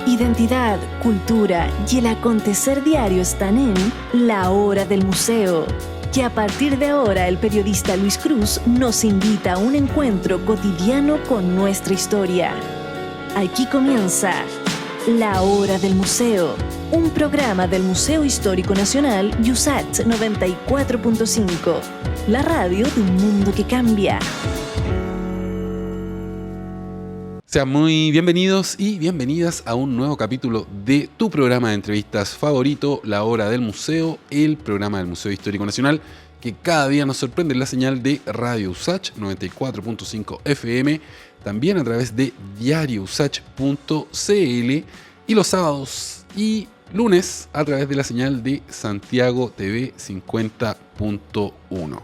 Identidad, cultura y el acontecer diario están en La Hora del Museo, que a partir de ahora el periodista Luis Cruz nos invita a un encuentro cotidiano con nuestra historia. Aquí comienza La Hora del Museo, un programa del Museo Histórico Nacional USACH 94.5, la radio de un mundo que cambia. Sean muy bienvenidos y bienvenidas a un nuevo capítulo de tu programa de entrevistas favorito, La Hora del Museo, el programa del Museo Histórico Nacional, que cada día nos sorprende en la señal de Radio USACH 94.5 FM, también a través de diariousach.cl y los sábados y lunes a través de la señal de Santiago TV 50.1.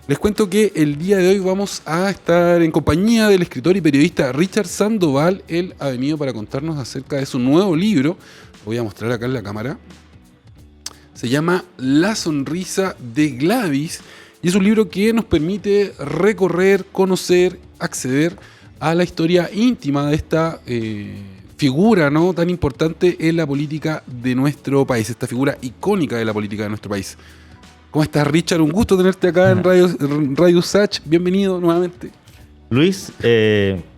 Les cuento que el día de hoy vamos a estar en compañía del escritor y periodista Richard Sandoval. Él ha venido para contarnos acerca de su nuevo libro. Lo voy a mostrar acá en la cámara. Se llama La sonrisa de Gladys y es un libro que nos permite recorrer, conocer, acceder a la historia íntima de esta figura, ¿no?, tan importante en la política de nuestro país, esta figura icónica de la política de nuestro país. ¿Cómo estás, Richard? Un gusto tenerte acá en Radio USACH. Bienvenido nuevamente. Luis,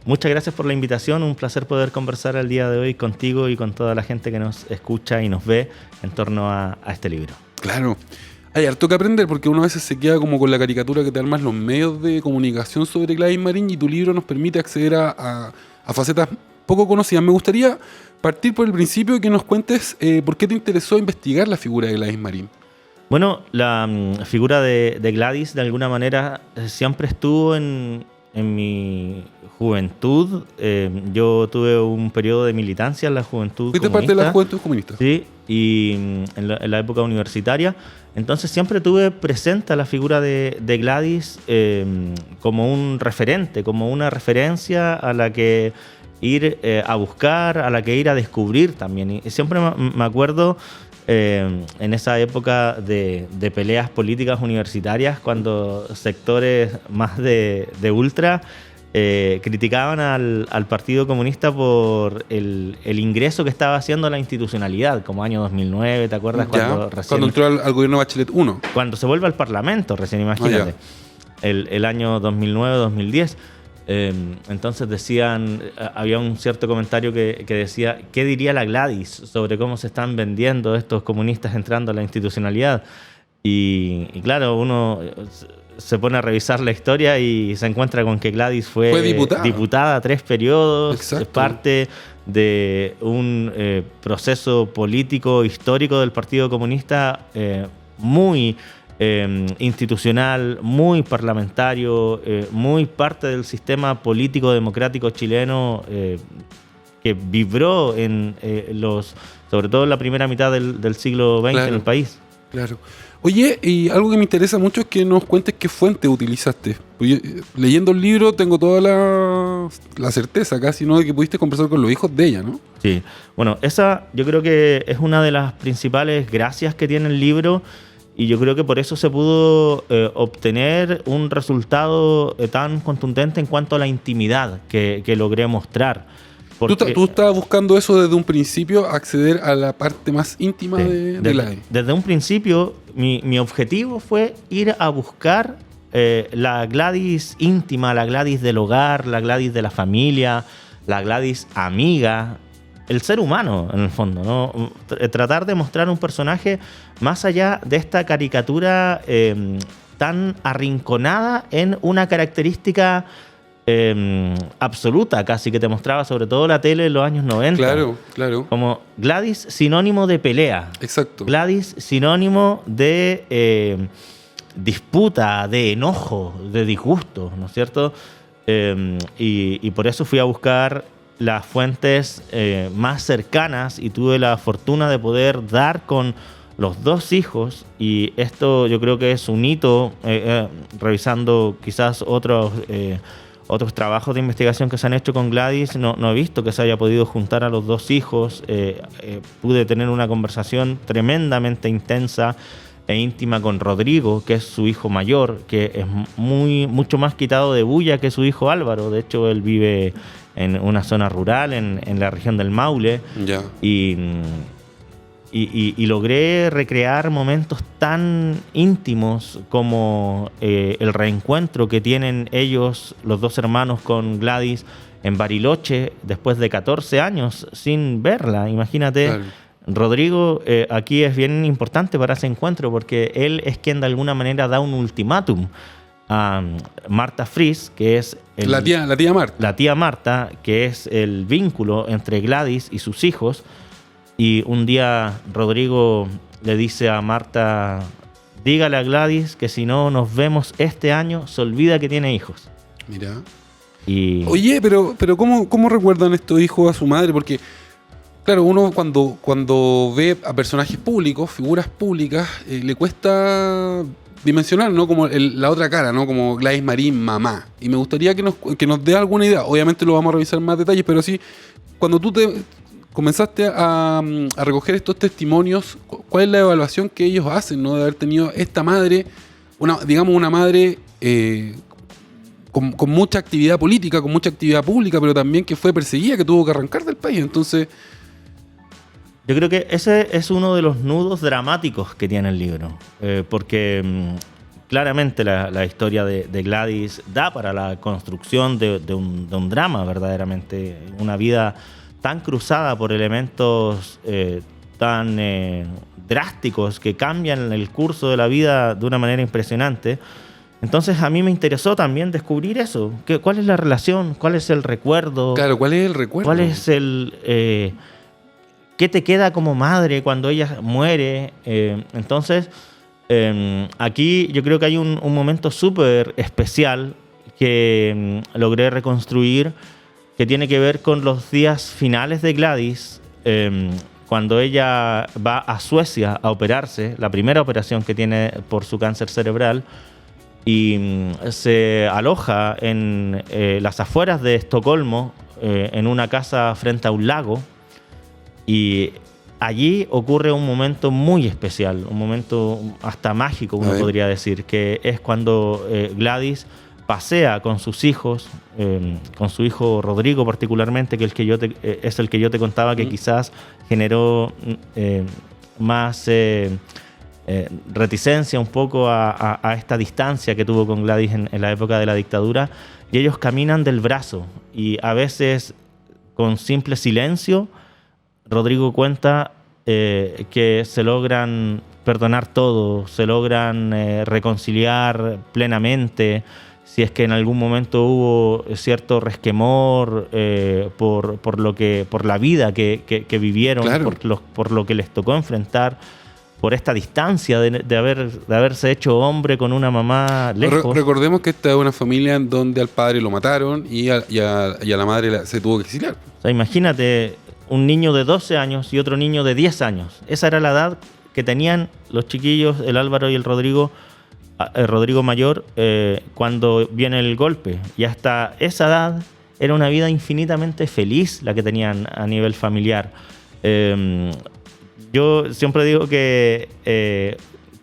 muchas gracias por la invitación. Un placer poder conversar el día de hoy contigo y con toda la gente que nos escucha y nos ve en torno a este libro. Claro. Hay harto que aprender porque uno a veces se queda como con la caricatura que te armas los medios de comunicación sobre Gladys Marín y tu libro nos permite acceder a facetas poco conocidas. Me gustaría partir por el principio y que nos cuentes por qué te interesó investigar la figura de Gladys Marín. Bueno, la figura de Gladys de alguna manera siempre estuvo en mi juventud. Yo tuve un periodo de militancia en la juventud comunista. ¿Fuiste parte de la juventud comunista? Sí, y en la época universitaria. Entonces siempre tuve presente a la figura de Gladys como un referente, como una referencia a la que ir a buscar, a la que ir a descubrir también. Y siempre me acuerdo en esa época de peleas políticas universitarias, cuando sectores más de ultra criticaban al Partido Comunista por el ingreso que estaba haciendo a la institucionalidad, como año 2009, ¿te acuerdas? Cuando entró al gobierno Bachelet 1. Cuando se vuelve al Parlamento, recién, imagínate. El año 2009-2010. Entonces había un cierto comentario que decía, ¿qué diría la Gladys sobre cómo se están vendiendo estos comunistas entrando a la institucionalidad? Y claro, uno se pone a revisar la historia y se encuentra con que Gladys fue diputada 3 periodos. Exacto. Es parte de un proceso político histórico del Partido Comunista muy institucional, muy parlamentario, muy parte del sistema político democrático chileno que vibró sobre todo en la primera mitad del siglo XX, claro, en el país. Claro. Oye, y algo que me interesa mucho es que nos cuentes qué fuente utilizaste. Leyendo el libro tengo toda la certeza casi, ¿no?, de que pudiste conversar con los hijos de ella, ¿no? Sí. Bueno, esa yo creo que es una de las principales gracias que tiene el libro. Y yo creo que por eso se pudo obtener un resultado tan contundente en cuanto a la intimidad que logré mostrar. Porque, ¿Tú estabas buscando eso desde un principio, acceder a la parte más íntima de Gladys? Desde un principio, mi objetivo fue ir a buscar la Gladys íntima, la Gladys del hogar, la Gladys de la familia, la Gladys amiga, el ser humano, en el fondo, ¿no? Tratar de mostrar un personaje más allá de esta caricatura tan arrinconada en una característica absoluta, casi, que te mostraba sobre todo la tele en los años 90. Claro, claro. Como Gladys sinónimo de pelea. Exacto. Gladys sinónimo de disputa, de enojo, de disgusto, ¿no es cierto? Y por eso fui a buscar las fuentes más cercanas y tuve la fortuna de poder dar con los 2 hijos, y esto yo creo que es un hito, revisando quizás otros trabajos de investigación que se han hecho con Gladys, no he visto que se haya podido juntar a los 2 hijos. Pude tener una conversación tremendamente intensa e íntima con Rodrigo, que es su hijo mayor, que es mucho más quitado de bulla que su hijo Álvaro. De hecho, él vive en una zona rural, en la región del Maule. Ya. Y logré recrear momentos tan íntimos como el reencuentro que tienen ellos, los dos hermanos, con Gladys en Bariloche después de 14 años sin verla. Imagínate, claro. Rodrigo aquí es bien importante para ese encuentro porque él es quien de alguna manera da un ultimátum a Marta Fries, que es la tía Marta. La tía Marta, que es el vínculo entre Gladys y sus hijos. Y un día Rodrigo le dice a Marta: dígale a Gladys que si no nos vemos este año, se olvida que tiene hijos. Mira. Y... Oye, pero ¿cómo recuerdan estos hijos a su madre? Porque, claro, uno cuando ve a personajes públicos, figuras públicas, le cuesta dimensionar, ¿no? Como la otra cara, ¿no? Como Gladys Marín, mamá. Y me gustaría que nos dé alguna idea. Obviamente lo vamos a revisar en más detalles, pero sí, cuando tú comenzaste a recoger estos testimonios, ¿cuál es la evaluación que ellos hacen, ¿no? De haber tenido esta madre, una madre con mucha actividad política, con mucha actividad pública, pero también que fue perseguida, que tuvo que arrancar del país? Entonces, yo creo que ese es uno de los nudos dramáticos que tiene el libro, porque claramente la historia de Gladys da para la construcción de un drama, verdaderamente, una vida tan cruzada por elementos tan drásticos que cambian el curso de la vida de una manera impresionante. Entonces a mí me interesó también descubrir eso. ¿Cuál es la relación? ¿Cuál es el recuerdo? Claro, ¿cuál es el recuerdo? ¿Cuál es qué te queda como madre cuando ella muere? Entonces, aquí yo creo que hay un momento súper especial que logré reconstruir, que tiene que ver con los días finales de Gladys, cuando ella va a Suecia a operarse, la primera operación que tiene por su cáncer cerebral, y se aloja en las afueras de Estocolmo, en una casa frente a un lago, y allí ocurre un momento muy especial, un momento hasta mágico, uno podría decir, que es cuando Gladys pasea con sus hijos, con su hijo Rodrigo particularmente, que es el que yo te contaba que quizás generó más reticencia un poco a esta distancia que tuvo con Gladys en la época de la dictadura, y ellos caminan del brazo, y a veces con simple silencio Rodrigo cuenta que se logran perdonar todo, se logran reconciliar plenamente. Si es que en algún momento hubo cierto resquemor por la vida que vivieron, claro, por lo que les tocó enfrentar, por esta distancia de haberse hecho hombre con una mamá lejos. Recordemos que esta es una familia en donde al padre lo mataron y a la madre se tuvo que exiliar. O sea, imagínate un niño de 12 años y otro niño de 10 años. Esa era la edad que tenían los chiquillos, el Álvaro y el Rodrigo mayor, cuando viene el golpe. Y hasta esa edad era una vida infinitamente feliz la que tenían a nivel familiar. Yo siempre digo que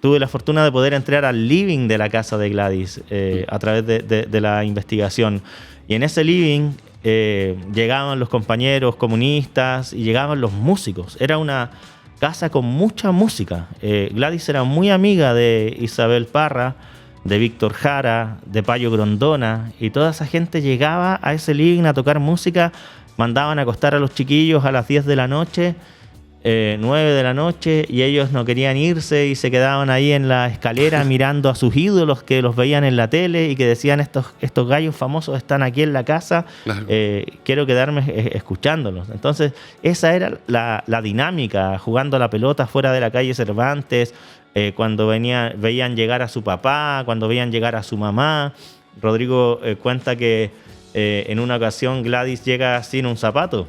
tuve la fortuna de poder entrar al living de la casa de Gladys a través de la investigación. Y en ese living llegaban los compañeros comunistas y llegaban los músicos. Era una casa con mucha música. Gladys era muy amiga de Isabel Parra, de Víctor Jara, de Payo Grondona, y toda esa gente llegaba a ese living a tocar música. Mandaban a acostar a los chiquillos a las 10 de la noche, 9 de la noche, y ellos no querían irse y se quedaban ahí en la escalera mirando a sus ídolos que los veían en la tele y que decían: estos gallos famosos están aquí en la casa, claro, quiero quedarme escuchándolos. Entonces esa era la dinámica, jugando a la pelota fuera de la calle Cervantes, cuando veían llegar a su papá, cuando veían llegar a su mamá. Rodrigo cuenta que en una ocasión Gladys llega sin un zapato.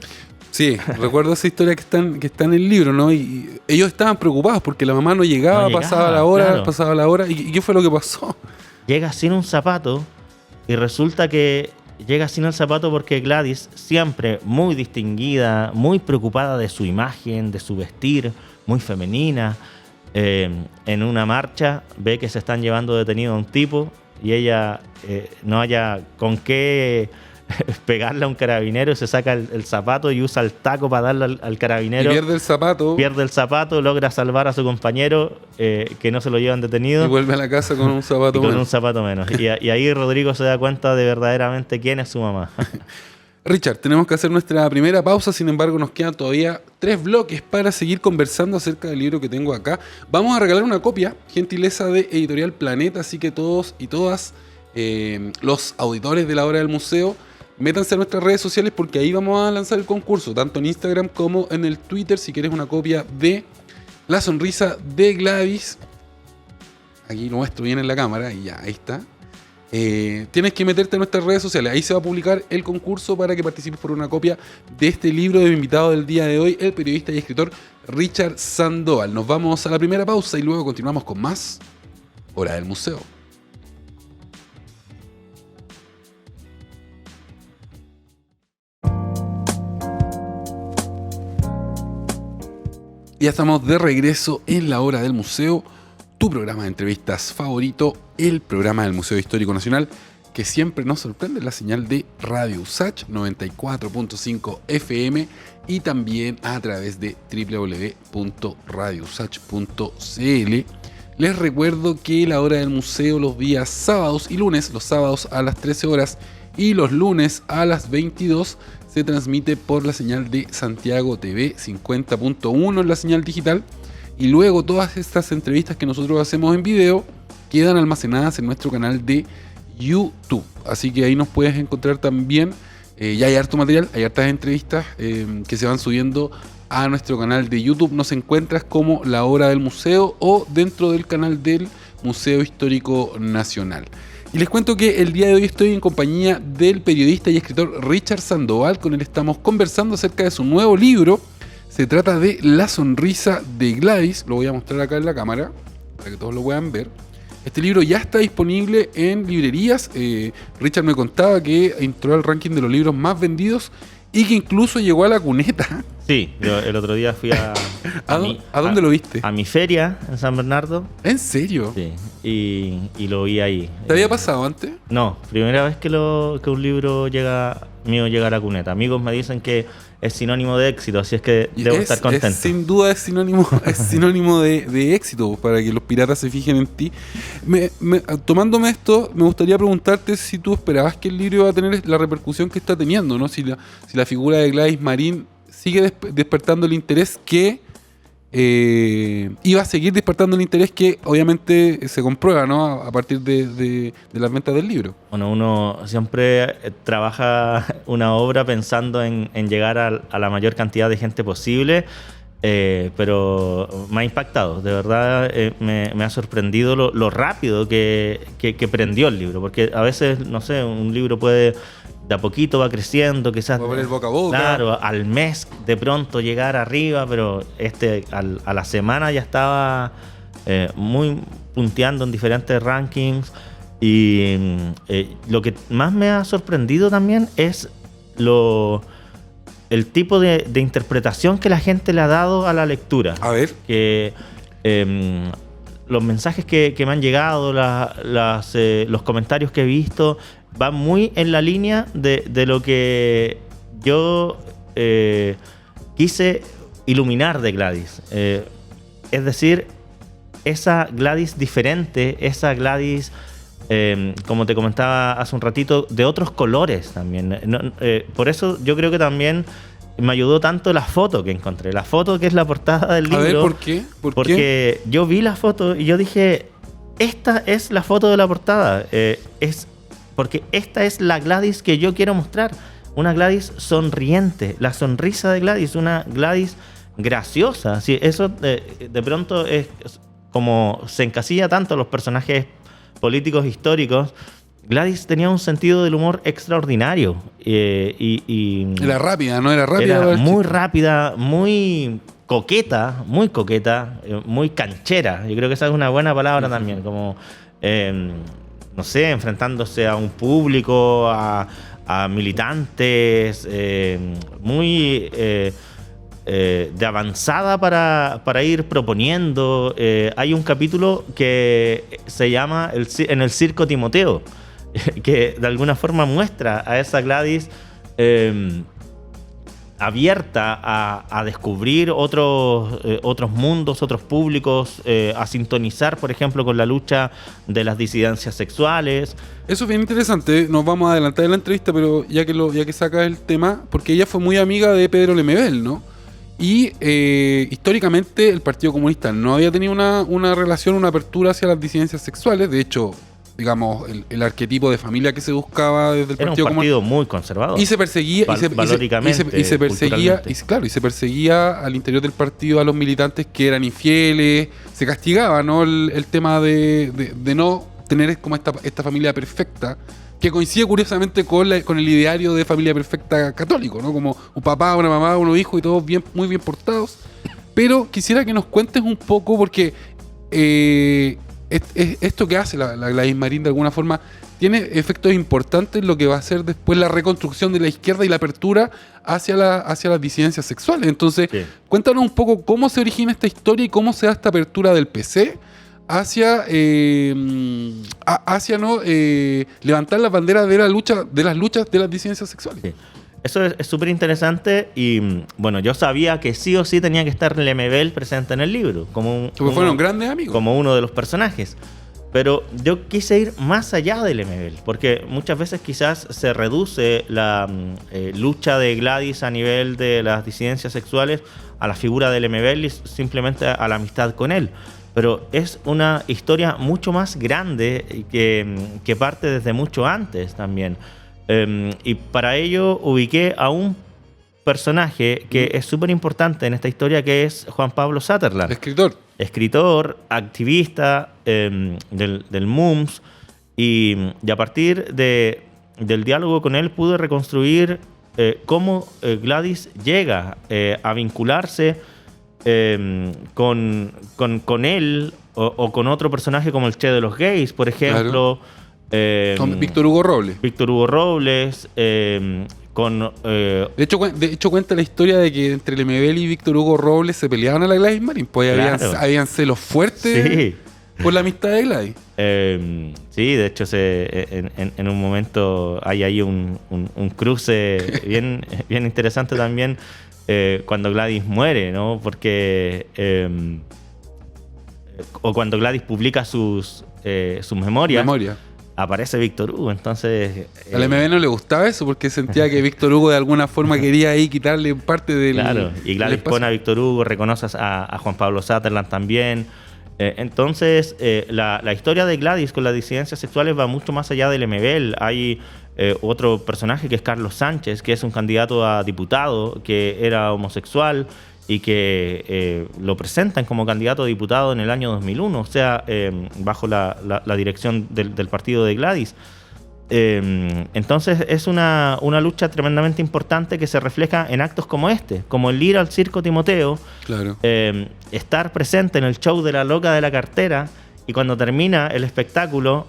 Sí, recuerdo esa historia que está en el libro, ¿no? Y ellos estaban preocupados porque la mamá no llegaba, pasaba la hora, claro. ¿Y qué fue lo que pasó? Llega sin un zapato y resulta que llega sin el zapato porque Gladys, siempre muy distinguida, muy preocupada de su imagen, de su vestir, muy femenina, en una marcha ve que se están llevando detenido a un tipo y ella no haya con qué pegarle a un carabinero, se saca el zapato y usa el taco para darle al carabinero. Y pierde el zapato. Pierde el zapato, logra salvar a su compañero, que no se lo llevan detenido. Y vuelve a la casa con un zapato menos. Con un zapato menos. Y ahí Rodrigo se da cuenta de verdaderamente quién es su mamá. Richard, tenemos que hacer nuestra primera pausa, sin embargo nos quedan todavía 3 bloques para seguir conversando acerca del libro que tengo acá. Vamos a regalar una copia, gentileza de Editorial Planeta, así que todos y todas los auditores de la hora del museo, métanse a nuestras redes sociales porque ahí vamos a lanzar el concurso, tanto en Instagram como en el Twitter, si quieres una copia de La sonrisa de Gladys. Aquí lo muestro bien en la cámara y ya, ahí está. Tienes que meterte en nuestras redes sociales, ahí se va a publicar el concurso para que participes por una copia de este libro de mi invitado del día de hoy, el periodista y escritor Richard Sandoval. Nos vamos a la primera pausa y luego continuamos con más Hora del Museo. Ya estamos de regreso en la Hora del Museo, tu programa de entrevistas favorito, el programa del Museo Histórico Nacional, que siempre nos sorprende en la señal de Radio USACH 94.5 FM y también a través de www.radiousach.cl. Les recuerdo que la Hora del Museo los días sábados y lunes, los sábados a las 13 horas y los lunes a las 22, se transmite por la señal de Santiago TV 50.1 en la señal digital. Y luego todas estas entrevistas que nosotros hacemos en video quedan almacenadas en nuestro canal de YouTube. Así que ahí nos puedes encontrar también. Ya hay harto material, hay hartas entrevistas que se van subiendo a nuestro canal de YouTube. Nos encuentras como La Hora del Museo o dentro del canal del Museo Histórico Nacional. Y les cuento que el día de hoy estoy en compañía del periodista y escritor Richard Sandoval. Con él estamos conversando acerca de su nuevo libro. Se trata de La sonrisa de Gladys. Lo voy a mostrar acá en la cámara para que todos lo puedan ver. Este libro ya está disponible en librerías. Richard me contaba que entró al ranking de los libros más vendidos y que incluso llegó a la cuneta. Sí, yo el otro día fui a dónde lo viste? A mi feria en San Bernardo. ¿En serio? Sí, y lo vi ahí. ¿Te había pasado antes? No, primera vez que un libro mío llega a la cuneta. Amigos me dicen que es sinónimo de éxito, así es que debo estar contento. Sin duda es sinónimo de éxito, para que los piratas se fijen en ti. Tomándome esto, me gustaría preguntarte si tú esperabas que el libro iba a tener la repercusión que está teniendo, ¿no? Si la figura de Gladys Marín sigue despertando el interés que iba a seguir despertando el interés que obviamente se comprueba, ¿no? A partir de las ventas del libro. Bueno, uno siempre trabaja una obra pensando en llegar a la mayor cantidad de gente posible, pero me ha impactado, de verdad. Me ha sorprendido lo rápido que prendió el libro, porque a veces, no sé, un libro puede... de a poquito va creciendo, quizás. Va a poner boca a boca. Claro, al mes de pronto llegar arriba, pero a la semana ya estaba muy punteando en diferentes rankings. Y lo que más me ha sorprendido también es el tipo de interpretación que la gente le ha dado a la lectura. A ver. Que los mensajes que me han llegado, los comentarios que he visto, va muy en la línea de lo que yo quise iluminar de Gladys. Es decir, esa Gladys diferente, esa Gladys, como te comentaba hace un ratito, de otros colores también. Por eso yo creo que también me ayudó tanto la foto que encontré. La foto que es la portada del libro. A ver, ¿por qué? Porque yo vi la foto y yo dije, esta es la foto de la portada. Porque esta es la Gladys que yo quiero mostrar. Una Gladys sonriente. La sonrisa de Gladys. Una Gladys graciosa. Sí, eso de pronto es como se encasilla tanto los personajes políticos históricos. Gladys tenía un sentido del humor extraordinario. Era rápida, ¿no? Era muy rápida, muy coqueta, muy canchera. Yo creo que esa es una buena palabra también. Como... no sé, enfrentándose a un público, a militantes, muy de avanzada para ir proponiendo. Hay un capítulo que se llama En el Circo Timoteo, que de alguna forma muestra a esa Gladys abierta a descubrir otros mundos, otros públicos, a sintonizar, por ejemplo, con la lucha de las disidencias sexuales. Eso es bien interesante. Nos vamos a adelantar en la entrevista, pero ya que sacas el tema, porque ella fue muy amiga de Pedro Lemebel, ¿no? Y históricamente el Partido Comunista no había tenido una relación, una apertura hacia las disidencias sexuales. De hecho, digamos, el arquetipo de familia que se buscaba desde el Era Partido un partido muy conservador. Y se perseguía, valóricamente, y se perseguía al interior del partido a los militantes que eran infieles, se castigaba, ¿no? El tema de no tener como esta familia perfecta, que coincide curiosamente con el ideario de familia perfecta católico, ¿no? Como un papá, una mamá, unos hijos y todos muy bien portados. Pero quisiera que nos cuentes un poco, porque esto que hace la Gladys Marín de alguna forma tiene efectos importantes en lo que va a ser después la reconstrucción de la izquierda y la apertura hacia las disidencias sexuales. Entonces, sí, cuéntanos un poco cómo se origina esta historia y cómo se da esta apertura del PC hacia ¿no? Levantar las banderas de las luchas de las disidencias sexuales. Sí. Eso es súper interesante y, bueno, yo sabía que sí o sí tenía que estar Lemebel presente en el libro. Fueron grandes amigos. Como uno de los personajes. Pero yo quise ir más allá de Lemebel, porque muchas veces quizás se reduce la lucha de Gladys a nivel de las disidencias sexuales a la figura de Lemebel y simplemente a la amistad con él. Pero es una historia mucho más grande que parte desde mucho antes también. Y para ello ubiqué a un personaje que es súper importante en esta historia, que es Juan Pablo Sutherland. Escritor, activista del MUMS, y a partir del diálogo con él pude reconstruir cómo Gladys llega a vincularse con él o con otro personaje como el Che de los Gays, por ejemplo. Claro. Con Víctor Hugo Robles. De hecho, cuenta la historia de que entre Lemebel y Víctor Hugo Robles se peleaban a la Gladys Marín, pues claro, habían celos fuertes, sí, por la amistad de Gladys. Sí, de hecho en un momento hay ahí un cruce bien interesante también cuando Gladys muere, ¿no? Porque o cuando Gladys publica sus memorias. Aparece Víctor Hugo, entonces... A Lemebel no le gustaba eso porque sentía que Víctor Hugo de alguna forma quería ahí quitarle parte del... Claro, y Gladys pone a Víctor Hugo, reconoce a Juan Pablo Sutherland también. Entonces, la historia de Gladys con las disidencias sexuales va mucho más allá de Lemebel. Hay otro personaje que es Carlos Sánchez, que es un candidato a diputado, que era homosexual y que lo presentan como candidato a diputado en el año 2001, o sea, bajo la dirección del partido de Gladys. Entonces es una lucha tremendamente importante que se refleja en actos como este, como el ir al Circo Timoteo, claro, estar presente en el show de la loca de la cartera, y cuando termina el espectáculo,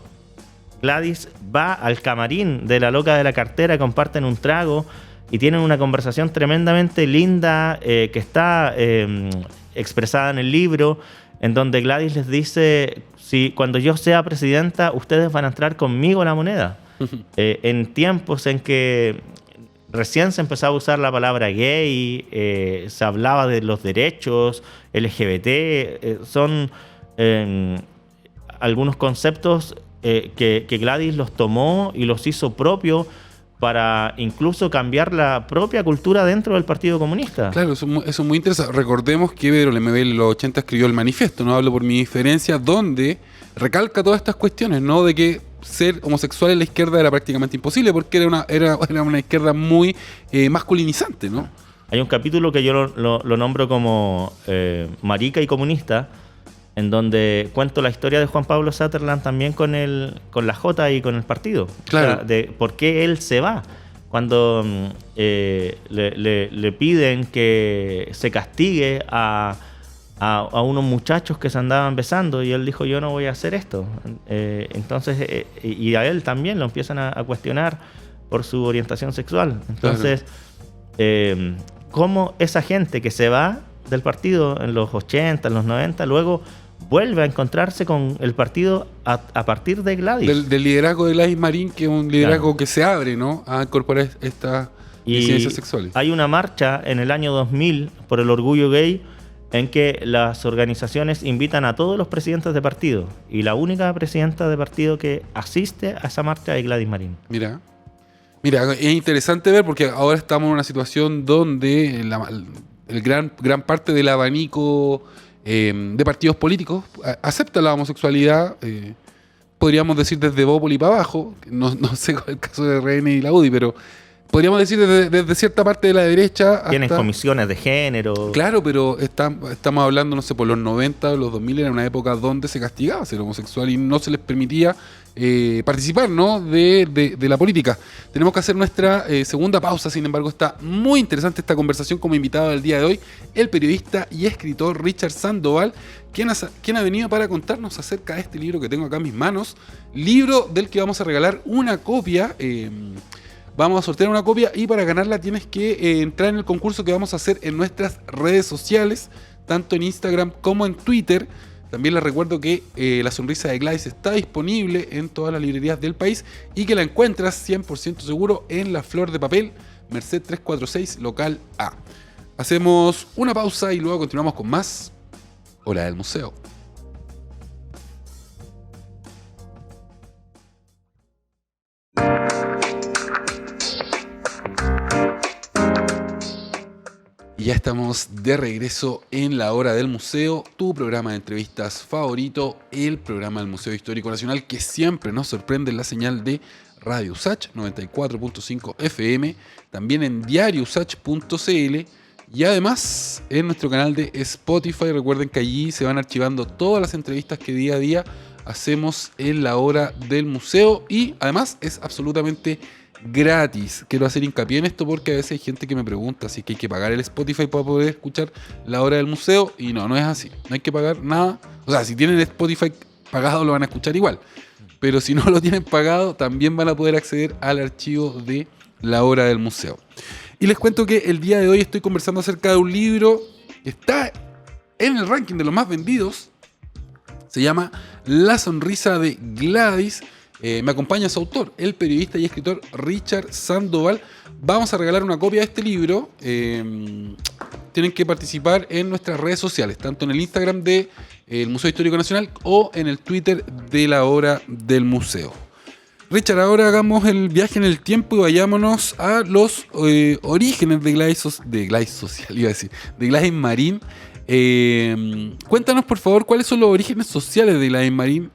Gladys va al camarín de la loca de la cartera, comparten un trago y tienen una conversación tremendamente linda que está expresada en el libro, en donde Gladys les dice: si cuando yo sea presidenta, ustedes van a entrar conmigo a la moneda. En tiempos en que recién se empezaba a usar la palabra gay, se hablaba de los derechos LGBT, son algunos conceptos que Gladys los tomó y los hizo propio para incluso cambiar la propia cultura dentro del Partido Comunista. Claro, eso es muy interesante. Recordemos que Pedro Lemebel en los 80 escribió el manifiesto, no hablo por mi diferencia, donde recalca todas estas cuestiones, ¿no? De que ser homosexual en la izquierda era prácticamente imposible porque era una izquierda muy masculinizante, ¿no? Hay un capítulo que yo lo nombro como Marica y Comunista, en donde cuento la historia de Juan Pablo Sutherland también con la Jota y con el partido. Claro. O sea, de por qué él se va. Cuando le piden que se castigue a unos muchachos que se andaban besando, y él dijo: yo no voy a hacer esto. Entonces, y a él también lo empiezan a cuestionar por su orientación sexual. Entonces, claro, cómo esa gente que se va del partido en los 80, en los 90, luego vuelve a encontrarse con el partido a partir de Gladys. Del liderazgo de Gladys Marín, que es un liderazgo que se abre, ¿no?, a incorporar estas disidencias sexuales. Hay una marcha en el año 2000 por el orgullo gay en que las organizaciones invitan a todos los presidentes de partido, y la única presidenta de partido que asiste a esa marcha es Gladys Marín. Mira, es interesante ver, porque ahora estamos en una situación donde el gran parte del abanico de partidos políticos acepta la homosexualidad, podríamos decir desde Bópoli para abajo, no sé el caso de RN y la UDI, pero podríamos decir desde cierta parte de la derecha hasta... Tienen comisiones de género. Claro, pero estamos hablando, no sé, por los 90, los 2000, era una época donde se castigaba ser homosexual y no se les permitía participar, ¿no?, de la política. Tenemos que hacer nuestra segunda pausa. Sin embargo, está muy interesante esta conversación. Como invitado del día de hoy, el periodista y escritor Richard Sandoval, quien ha venido para contarnos acerca de este libro que tengo acá en mis manos, libro del que vamos a regalar una copia. Vamos a sortear una copia, y para ganarla tienes que entrar en el concurso que vamos a hacer en nuestras redes sociales, tanto en Instagram como en Twitter. También les recuerdo que La Sonrisa de Gladys está disponible en todas las librerías del país y que la encuentras 100% seguro en La Flor de Papel, Merced 346, local A. Hacemos una pausa y luego continuamos con más Hora del Museo. Y ya estamos de regreso en La Hora del Museo, tu programa de entrevistas favorito, el programa del Museo Histórico Nacional, que siempre nos sorprende en la señal de Radio USACH 94.5 FM, también en diariousach.cl y además en nuestro canal de Spotify. Recuerden que allí se van archivando todas las entrevistas que día a día hacemos en La Hora del Museo, y además es absolutamente gratis. Quiero hacer hincapié en esto porque a veces hay gente que me pregunta si es que hay que pagar el Spotify para poder escuchar La Hora del Museo, y no es así. No hay que pagar nada. O sea, si tienen el Spotify pagado lo van a escuchar igual, pero si no lo tienen pagado también van a poder acceder al archivo de La Hora del Museo. Y les cuento que el día de hoy estoy conversando acerca de un libro que está en el ranking de los más vendidos. Se llama La Sonrisa de Gladys. Me acompaña su autor, el periodista y escritor Richard Sandoval. Vamos a regalar una copia de este libro. Tienen que participar en nuestras redes sociales, tanto en el Instagram del Museo Histórico Nacional o en el Twitter de La Hora del Museo. Richard, ahora hagamos el viaje en el tiempo y vayámonos a los orígenes de Gladys Marín. Cuéntanos, por favor, cuáles son los orígenes sociales de Gladys Marín.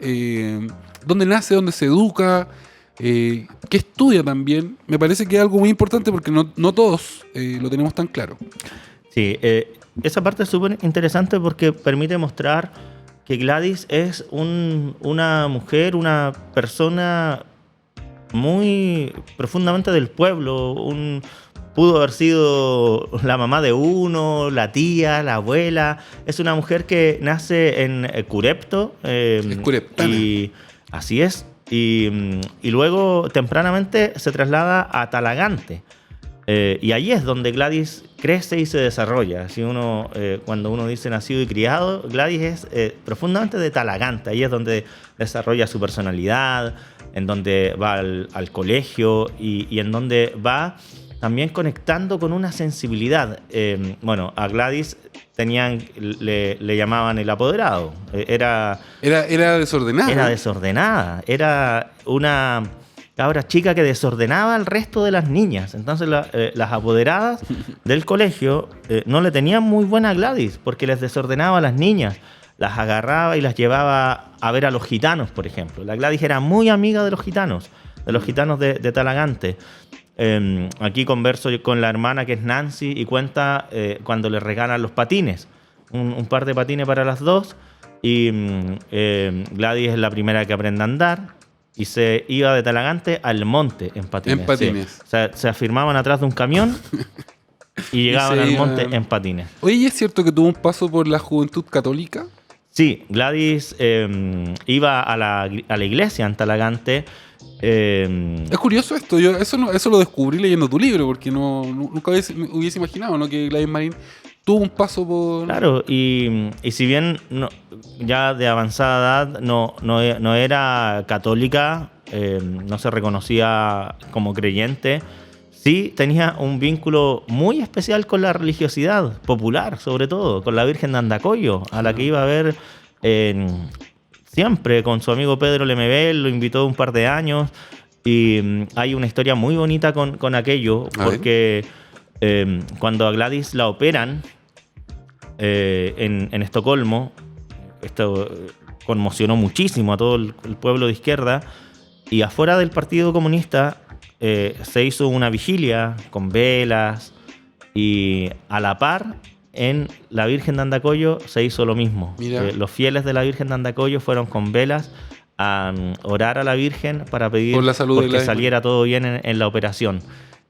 ¿Dónde nace? ¿Dónde se educa? ¿Qué estudia también? Me parece que es algo muy importante porque no todos lo tenemos tan claro. Sí, esa parte es súper interesante porque permite mostrar que Gladys es una mujer, una persona muy profundamente del pueblo. Pudo haber sido la mamá de uno, la tía, la abuela. Es una mujer que nace en Curepto. Es cureptana. Y así es. Y luego tempranamente se traslada a Talagante. Y allí es donde Gladys crece y se desarrolla. Así cuando uno dice nacido y criado, Gladys es profundamente de Talagante. Ahí es donde desarrolla su personalidad, en donde va al colegio y en donde va también conectando con una sensibilidad. A Gladys le llamaban el apoderado. Era desordenada. Era desordenada. Era una cabra chica que desordenaba al resto de las niñas. Entonces las apoderadas del colegio no le tenían muy buena a Gladys porque les desordenaba a las niñas. Las agarraba y las llevaba a ver a los gitanos, por ejemplo. La Gladys era muy amiga de los gitanos de Talagante. Aquí converso con la hermana, que es Nancy, y cuenta cuando le regalan los patines, un par de patines para las dos, y Gladys es la primera que aprende a andar y se iba de Talagante al monte en patines. Sí. O sea, se afirmaban atrás de un camión y llegaban al monte en patines. Oye, ¿y es cierto que tuvo un paso por la Juventud Católica? Sí, Gladys iba a la iglesia en Talagante. Es curioso esto, yo eso lo descubrí leyendo tu libro, porque nunca hubiese imaginado, ¿no?, que Gladys Marín tuvo un paso por... Claro, y si bien ya de avanzada edad no era católica, no se reconocía como creyente, sí tenía un vínculo muy especial con la religiosidad popular, sobre todo, con la Virgen de Andacollo, a la que iba a ver siempre con su amigo Pedro Lemebel, lo invitó un par de años, y hay una historia muy bonita con aquello, porque cuando a Gladys la operan en Estocolmo, esto conmocionó muchísimo a todo el pueblo de izquierda, y afuera del Partido Comunista se hizo una vigilia con velas, y a la par en la Virgen de Andacollo se hizo lo mismo. Los fieles de la Virgen de Andacollo fueron con velas a orar a la Virgen para pedir por la salud porque saliera todo bien en la operación.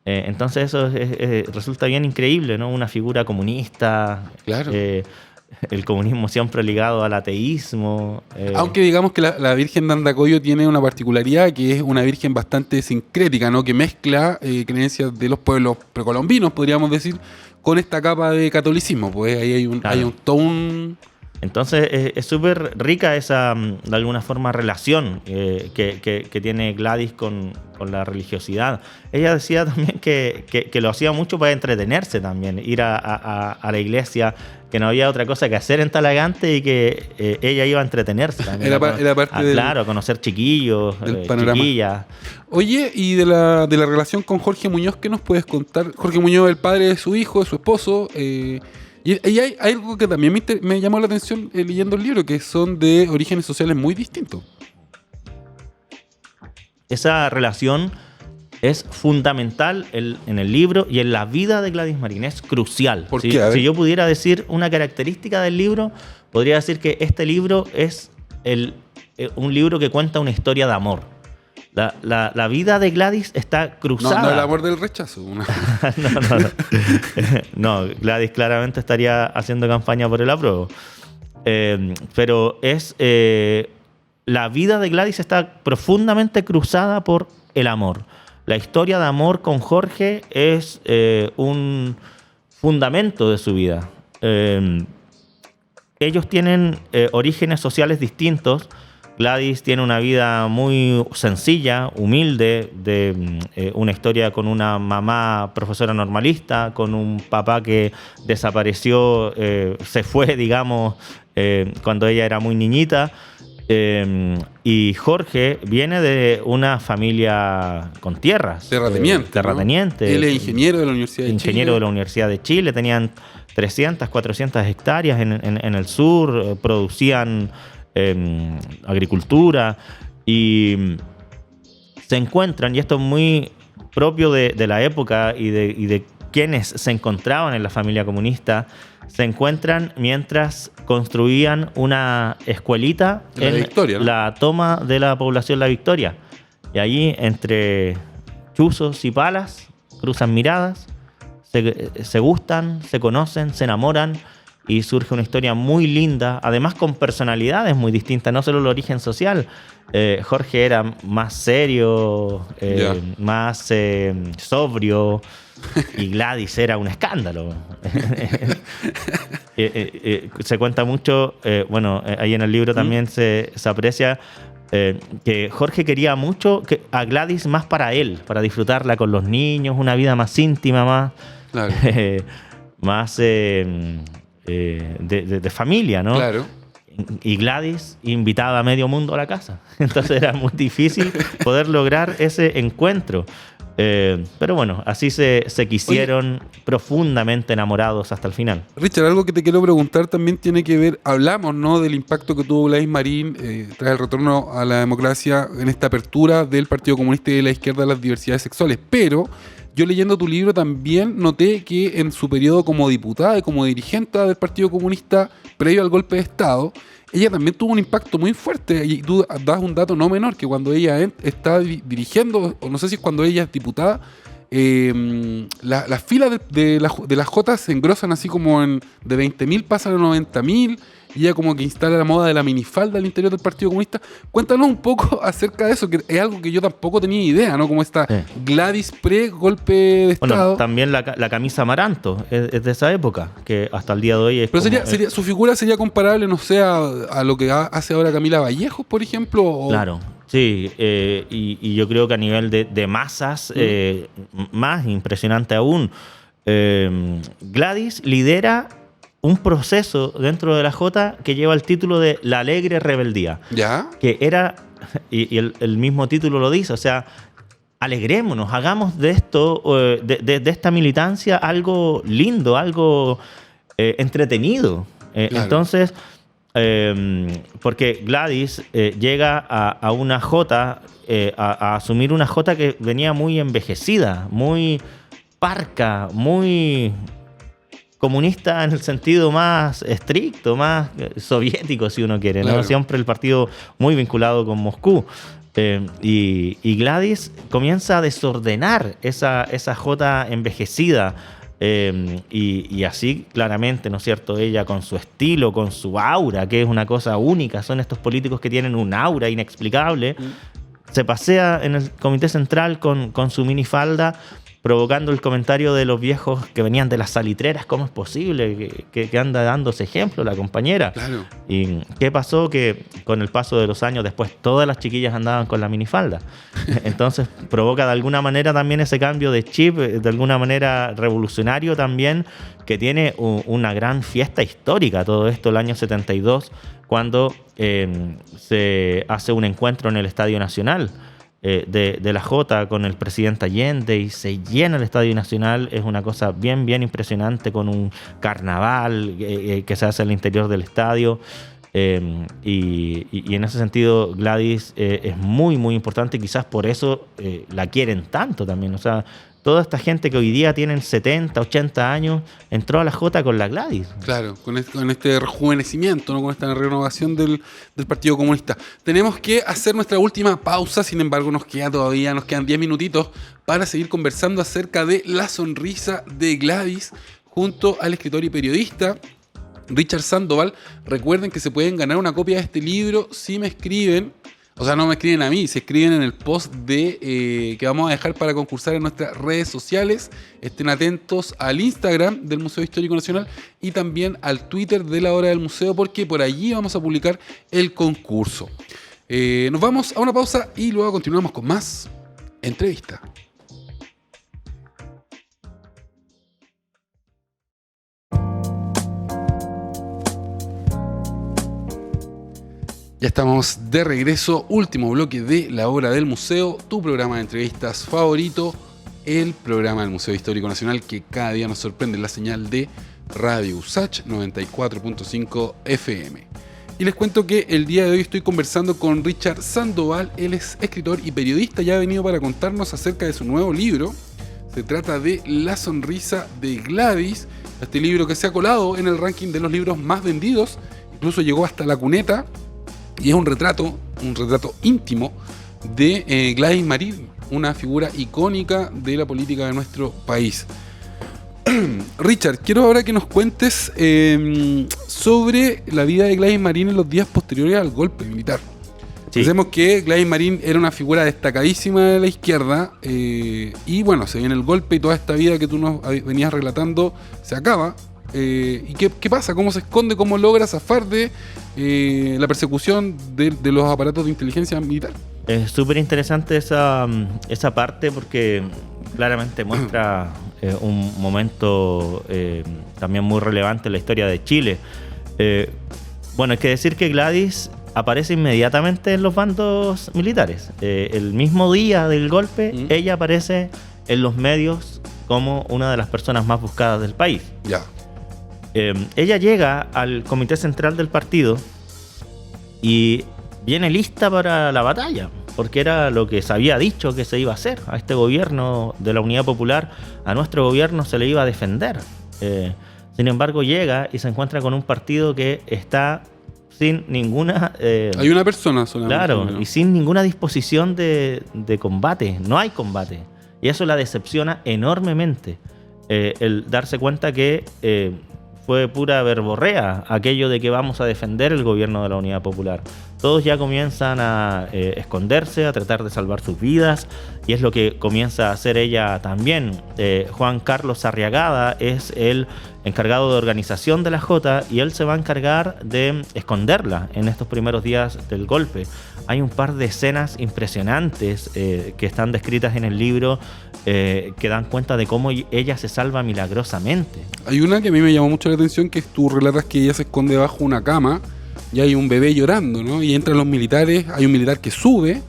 Entonces eso resulta bien increíble, ¿no? Una figura comunista. Claro. El comunismo siempre ligado al ateísmo. Aunque digamos que la Virgen de Andacollo tiene una particularidad, que es una virgen bastante sincrética, ¿no? Que mezcla creencias de los pueblos precolombinos, podríamos decir, con esta capa de catolicismo. Pues ahí hay todo un... Entonces es súper rica esa, de alguna forma, relación que tiene Gladys con la religiosidad. Ella decía también que lo hacía mucho para entretenerse también, ir a la iglesia, que no había otra cosa que hacer en Talagante y que ella iba a entretenerse también. Era parte del... Claro, a conocer chiquillos, chiquillas. Oye, y de la relación con Jorge Muñoz, ¿qué nos puedes contar? Jorge Muñoz, el padre de su hijo, de su esposo... Y hay algo que también me llamó la atención leyendo el libro, que son de orígenes sociales muy distintos. Esa relación es fundamental en el libro y en la vida de Gladys Marín, es crucial. ¿Por qué? Si yo pudiera decir una característica del libro, podría decir que este libro es un libro que cuenta una historia de amor. La vida de Gladys está cruzada. No el amor del rechazo. No, Gladys claramente estaría haciendo campaña por el apruebo. Pero la vida de Gladys está profundamente cruzada por el amor. La historia de amor con Jorge es un fundamento de su vida. Ellos tienen orígenes sociales distintos. Gladys tiene una vida muy sencilla, humilde, de una historia con una mamá profesora normalista, con un papá que desapareció, se fue, digamos, cuando ella era muy niñita. Y Jorge viene de una familia con tierras. Terrateniente. ¿No? Él es ingeniero de la Universidad de Chile. Ingeniero de la Universidad de Chile. Tenían 300, 400 hectáreas en el sur, producían... agricultura, y se encuentran, y esto es muy propio de la época y de quienes se encontraban en la familia comunista, se encuentran mientras construían una escuelita en Victoria, ¿no? La toma de la población La Victoria, y allí entre chuzos y palas cruzan miradas, se gustan, se conocen, se enamoran, y surge una historia muy linda, además con personalidades muy distintas, no solo el origen social. Jorge era más serio, más sobrio, y Gladys era un escándalo. Se cuenta mucho, ahí en el libro también se aprecia que Jorge quería mucho a Gladys más para él, para disfrutarla con los niños, una vida más íntima, más... Claro. Más... de familia, ¿no? Claro. Y Gladys invitaba a medio mundo a la casa. Entonces era muy difícil poder lograr ese encuentro. Pero bueno, así se quisieron. Oye, profundamente enamorados hasta el final. Richard, algo que te quiero preguntar también tiene que ver, hablamos, ¿no?, del impacto que tuvo Gladys Marín tras el retorno a la democracia en esta apertura del Partido Comunista y de la izquierda a las diversidades sexuales, pero yo leyendo tu libro también noté que en su periodo como diputada y como dirigente del Partido Comunista previo al golpe de Estado, ella también tuvo un impacto muy fuerte. Y tú das un dato no menor, que cuando ella está dirigiendo, o no sé si es cuando ella es diputada, las filas de las Jotas se engrosan así como de 20.000 pasan a 90.000, y ya como que instala la moda de la minifalda al interior del Partido Comunista. Cuéntanos un poco acerca de eso, que es algo que yo tampoco tenía idea, ¿no? Como esta Gladys pre-golpe de Estado. Bueno, también la camisa Amaranto es de esa época, que hasta el día de hoy es. Pero su figura sería comparable, no sé, a lo que hace ahora Camila Vallejos, por ejemplo. ¿O? Claro. Sí, y yo creo que a nivel de masas, más impresionante aún, Gladys lidera un proceso dentro de la Jota que lleva el título de La Alegre Rebeldía. ¿Ya? Que era, y el mismo título lo dice, o sea, alegrémonos, hagamos de esto, de esta militancia algo lindo, algo entretenido. Claro. Entonces, porque Gladys llega a una Jota, a asumir una Jota que venía muy envejecida, muy parca, muy comunista en el sentido más estricto, más soviético, si uno quiere, claro. ¿no? Siempre el partido muy vinculado con Moscú. Y Gladys comienza a desordenar esa Jota envejecida. Y así claramente, ¿no es cierto? Ella con su estilo, con su aura, que es una cosa única, son estos políticos que tienen un aura inexplicable, se pasea en el comité central con su minifalda, provocando el comentario de los viejos que venían de las salitreras. ¿Cómo es posible que anda dándose ejemplo la compañera? Claro. ¿Y qué pasó? Que con el paso de los años después todas las chiquillas andaban con la minifalda. Entonces provoca de alguna manera también ese cambio de chip, de alguna manera revolucionario también, que tiene una gran fiesta histórica todo esto el año 72, cuando se hace un encuentro en el Estadio Nacional de la Jota con el presidente Allende, y se llena el Estadio Nacional. Es una cosa bien, bien impresionante, con un carnaval que se hace al interior del estadio. Y en ese sentido Gladys es muy, muy importante, y quizás por eso la quieren tanto también. O sea, toda esta gente que hoy día tienen 70, 80 años, entró a la Jota con la Gladys. Claro, con este rejuvenecimiento, ¿no? Con esta renovación del Partido Comunista. Tenemos que hacer nuestra última pausa, sin embargo nos quedan 10 minutitos para seguir conversando acerca de La Sonrisa de Gladys junto al escritor y periodista Richard Sandoval. Recuerden que se pueden ganar una copia de este libro si me escriben. O sea, no me escriben a mí, se escriben en el post que vamos a dejar para concursar en nuestras redes sociales. Estén atentos al Instagram del Museo Histórico Nacional y también al Twitter de La Hora del Museo, porque por allí vamos a publicar el concurso. Nos vamos a una pausa y luego continuamos con más entrevista. Ya estamos de regreso, último bloque de La Hora del Museo, tu programa de entrevistas favorito, el programa del Museo Histórico Nacional que cada día nos sorprende en la señal de Radio USACH 94.5 FM. Y les cuento que el día de hoy estoy conversando con Richard Sandoval. Él es escritor y periodista, ya ha venido para contarnos acerca de su nuevo libro. Se trata de La Sonrisa de Gladys, este libro que se ha colado en el ranking de los libros más vendidos, incluso llegó hasta la cuneta. Y es un retrato íntimo de Gladys Marín, una figura icónica de la política de nuestro país. Richard, quiero ahora que nos cuentes sobre la vida de Gladys Marín en los días posteriores al golpe militar. Sí. Pensemos que Gladys Marín era una figura destacadísima de la izquierda, y bueno, se viene el golpe y toda esta vida que tú nos venías relatando se acaba. ¿Y qué pasa? ¿Cómo se esconde? ¿Cómo logra zafar de la persecución de los aparatos de inteligencia militar? Es súper interesante esa parte, porque claramente muestra un momento también muy relevante en la historia de Chile. Bueno, hay que decir que Gladys aparece inmediatamente en los bandos militares. El mismo día del golpe, ella aparece en los medios como una de las personas más buscadas del país. Ya. Ella llega al comité central del partido y viene lista para la batalla, porque era lo que se había dicho que se iba a hacer. A este gobierno de la Unidad Popular, a nuestro gobierno se le iba a defender. Sin embargo, llega y se encuentra con un partido que está sin ninguna... hay una persona solamente. Claro, y sin ninguna disposición de combate. No hay combate. Y eso la decepciona enormemente. El darse cuenta que fue pura verborrea aquello de que vamos a defender el gobierno de la Unidad Popular. Todos ya comienzan a esconderse, a tratar de salvar sus vidas, y es lo que comienza a hacer ella también. Juan Carlos Arriagada es el encargado de organización de la Jota, y él se va a encargar de esconderla en estos primeros días del golpe. Hay un par de escenas impresionantes que están descritas en el libro que dan cuenta de cómo ella se salva milagrosamente. Hay una que a mí me llamó mucho la atención, que tú relatas que ella se esconde bajo una cama y hay un bebé llorando, ¿no? Y entran los militares, hay un militar que sube,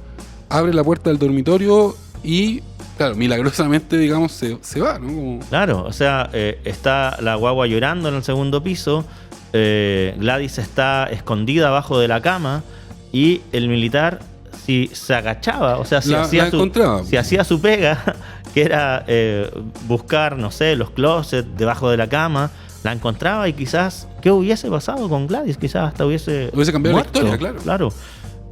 abre la puerta del dormitorio y, claro, milagrosamente, digamos, se va, ¿no? Como... Claro, o sea, está la guagua llorando en el segundo piso, Gladys está escondida abajo de la cama y el militar, si se agachaba, o sea, si hacía su pega, que era buscar, no sé, los closets debajo de la cama, la encontraba y quizás, ¿qué hubiese pasado con Gladys? Quizás hasta hubiese cambiado muerto, la historia, claro.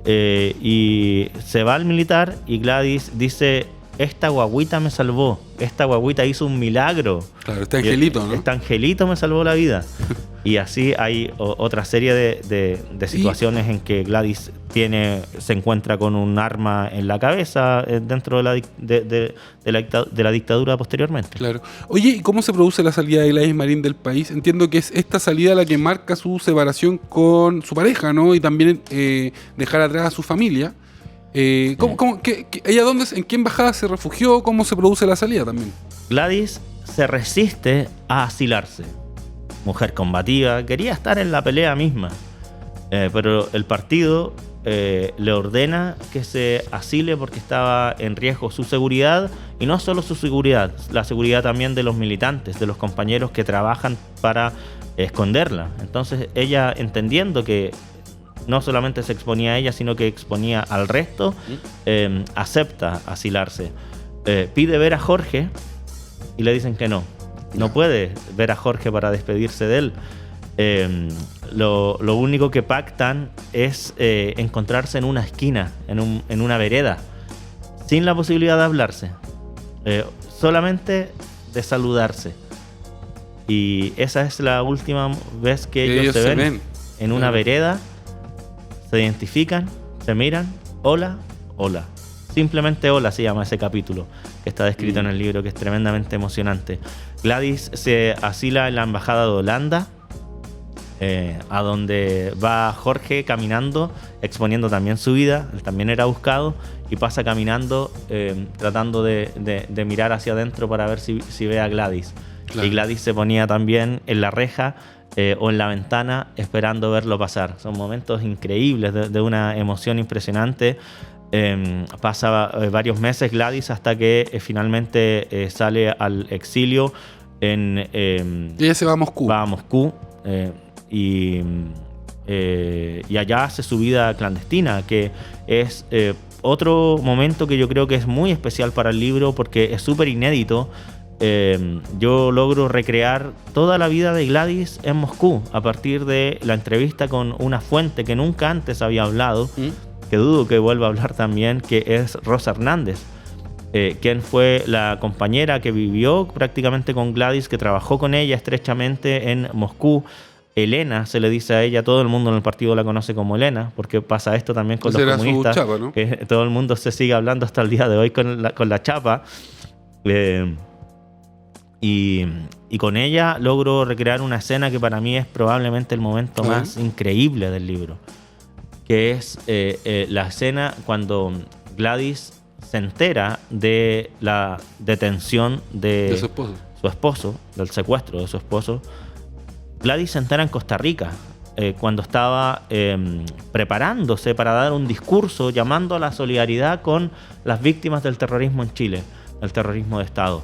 Y se va el militar y Gladys dice: esta guaguita me salvó, esta guaguita hizo un milagro. Claro, este angelito, ¿no? Este angelito me salvó la vida. Y así hay otra serie de situaciones en que Gladys se encuentra con un arma en la cabeza dentro de la dictadura posteriormente. Claro. Oye, ¿y cómo se produce la salida de Gladys Marín del país? Entiendo que es esta salida la que marca su separación con su pareja, ¿no? Y también dejar atrás a su familia. ¿Ella en qué embajada se refugió? ¿Cómo se produce la salida también? Gladys se resiste a asilarse. Mujer combativa, quería estar en la pelea misma, pero el partido le ordena que se asile porque estaba en riesgo su seguridad, y no solo su seguridad, la seguridad también de los militantes, de los compañeros que trabajan para esconderla. Entonces ella, entendiendo que no solamente se exponía a ella, sino que exponía al resto, acepta asilarse. Pide ver a Jorge y le dicen que no. No puede ver a Jorge para despedirse de él. Lo único que pactan es encontrarse en una esquina, en una vereda, sin la posibilidad de hablarse, solamente de saludarse. Y esa es la última vez que ellos se ven en una vereda, se identifican, se miran, hola, hola. Simplemente hola se llama ese capítulo, que está descrito en el libro, que es tremendamente emocionante. Gladys se asila en la embajada de Holanda, a donde va Jorge caminando, exponiendo también su vida. Él también era buscado y pasa caminando, tratando de mirar hacia adentro para ver si ve a Gladys. Claro. Y Gladys se ponía también en la reja o en la ventana esperando verlo pasar. Son momentos increíbles, de una emoción impresionante. Pasa varios meses Gladys hasta que finalmente sale al exilio. Ella se va a Moscú. Va a Moscú y allá hace su vida clandestina, que es otro momento que yo creo que es muy especial para el libro porque es súper inédito. Yo logro recrear toda la vida de Gladys en Moscú a partir de la entrevista con una fuente que nunca antes había hablado, que dudo que vuelva a hablar también, que es Rosa Hernández, quien fue la compañera que vivió prácticamente con Gladys, que trabajó con ella estrechamente en Moscú. Elena se le dice a ella, todo el mundo en el partido la conoce como Elena, porque pasa esto también con los comunistas, chapa, ¿no? Que todo el mundo se sigue hablando hasta el día de hoy con la chapa. Y con ella logro recrear una escena que para mí es probablemente el momento más increíble del libro, que es la escena cuando Gladys se entera de la detención de su esposo, del secuestro de su esposo. Gladys se entera en Costa Rica, cuando estaba preparándose para dar un discurso llamando a la solidaridad con las víctimas del terrorismo en Chile, el terrorismo de Estado.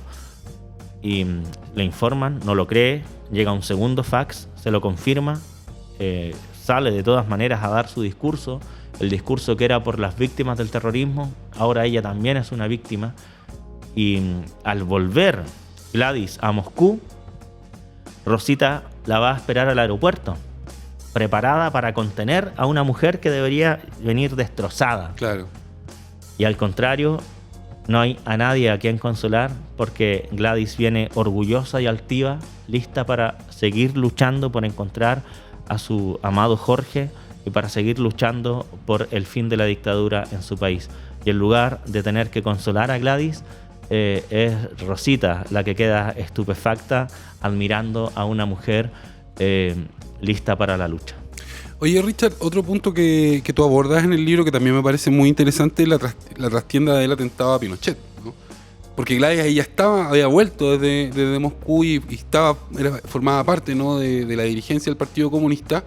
Y le informan, no lo cree, llega un segundo fax, se lo confirma, sale de todas maneras a dar su discurso, el discurso que era por las víctimas del terrorismo. Ahora ella también es una víctima, y al volver Gladys a Moscú, Rosita la va a esperar al aeropuerto, preparada para contener a una mujer que debería venir destrozada. Claro. Y al contrario, no hay a nadie a quien consolar, porque Gladys viene orgullosa y altiva, lista para seguir luchando por encontrar a su amado Jorge y para seguir luchando por el fin de la dictadura en su país. Y en lugar de tener que consolar a Gladys, es Rosita la que queda estupefacta admirando a una mujer lista para la lucha. Oye, Richard, otro punto que tú abordas en el libro que también me parece muy interesante es la trastienda del atentado a Pinochet, ¿no? Porque Gladys ahí ya había vuelto desde Moscú y formaba parte, ¿no?, de la dirigencia del Partido Comunista.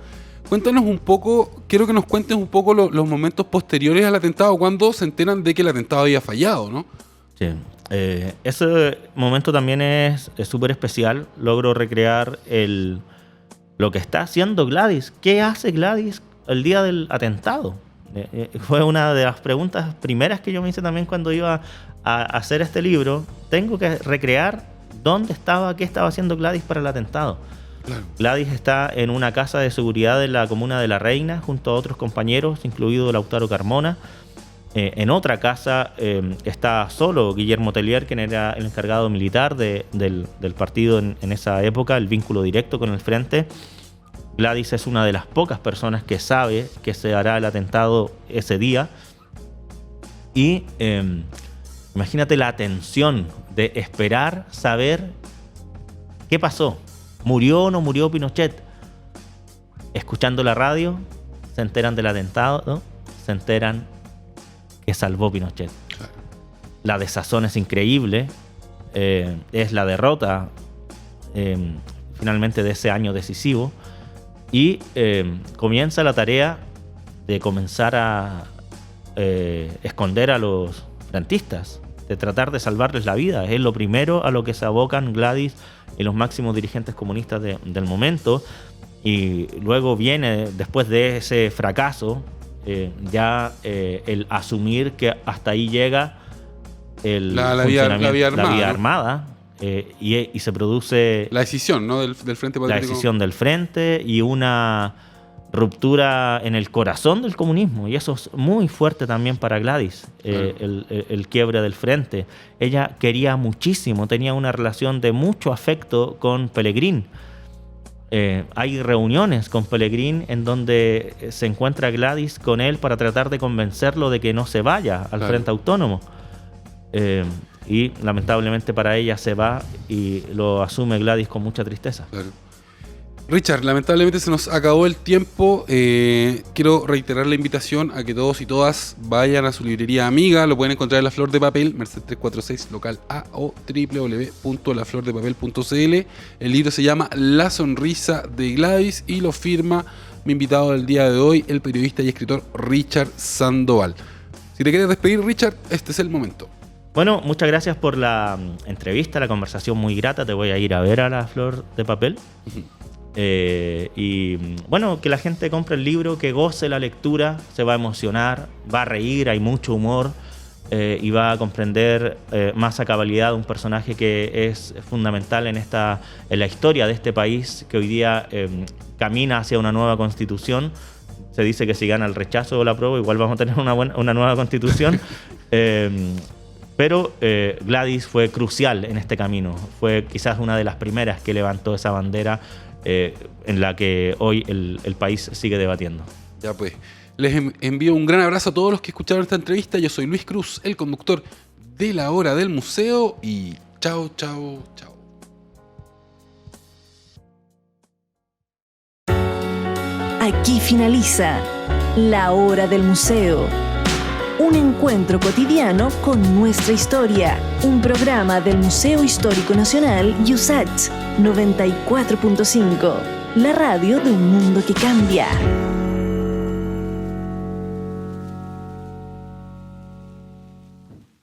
Cuéntanos un poco, quiero que nos cuentes un poco los momentos posteriores al atentado, cuando se enteran de que el atentado había fallado, ¿no? Sí, ese momento también es súper especial. Logro recrear lo que está haciendo Gladys. ¿Qué hace Gladys el día del atentado? Fue una de las preguntas primeras que yo me hice también cuando iba a hacer este libro. Tengo que recrear qué estaba haciendo Gladys para el atentado. Claro. Gladys está en una casa de seguridad de la comuna de La Reina junto a otros compañeros, incluido Lautaro Carmona. En otra casa está solo Guillermo Tellier, quien era el encargado militar del partido en esa época, el vínculo directo con el frente. Gladys es una de las pocas personas que sabe que se hará el atentado ese día. Y imagínate la tensión de esperar saber qué pasó. ¿Murió o no murió Pinochet? Escuchando la radio, se enteran del atentado, ¿no? Se enteran que salvó Pinochet. Claro. La desazón es increíble. Es la derrota finalmente de ese año decisivo. Y comienza la tarea de comenzar a esconder a los frentistas, de tratar de salvarles la vida. Es lo primero a lo que se abocan Gladys y los máximos dirigentes comunistas del momento. Y luego viene, después de ese fracaso, el asumir que hasta ahí llega la vía armada, y se produce la decisión, ¿no?, del Frente Patriótico. La decisión del Frente y una ruptura en el corazón del comunismo, y eso es muy fuerte también para Gladys. Claro. El quiebre del Frente. Ella quería muchísimo, tenía una relación de mucho afecto con Pelegrín. Hay reuniones con Pelegrín en donde se encuentra Gladys con él para tratar de convencerlo de que no se vaya al Claro. Frente Autónomo. Y lamentablemente para ella se va y lo asume Gladys con mucha tristeza. Claro. Richard, lamentablemente se nos acabó el tiempo. Quiero reiterar la invitación a que todos y todas vayan a su librería amiga. Lo pueden encontrar en La Flor de Papel, Merced 346, local A, o www.laflordepapel.cl. El libro se llama La sonrisa de Gladys y lo firma mi invitado del día de hoy, el periodista y escritor Richard Sandoval. Si te quieres despedir, Richard, este es el momento. Bueno, muchas gracias por la entrevista, la conversación muy grata. Te voy a ir a ver a La Flor de Papel. Y bueno, que la gente compre el libro, que goce la lectura, se va a emocionar, va a reír, hay mucho humor, y va a comprender más a cabalidad un personaje que es fundamental en la historia de este país, que hoy día camina hacia una nueva constitución. Se dice que si gana el rechazo o la apruebo, igual vamos a tener una nueva constitución. Pero Gladys fue crucial en este camino, fue quizás una de las primeras que levantó esa bandera en la que hoy el país sigue debatiendo. Ya pues, les envío un gran abrazo a todos los que escucharon esta entrevista. Yo soy Luis Cruz, el conductor de La Hora del Museo, y chao, chao, chao. Aquí finaliza La Hora del Museo. Un encuentro cotidiano con nuestra historia. Un programa del Museo Histórico Nacional USACH 94.5. La radio de un mundo que cambia.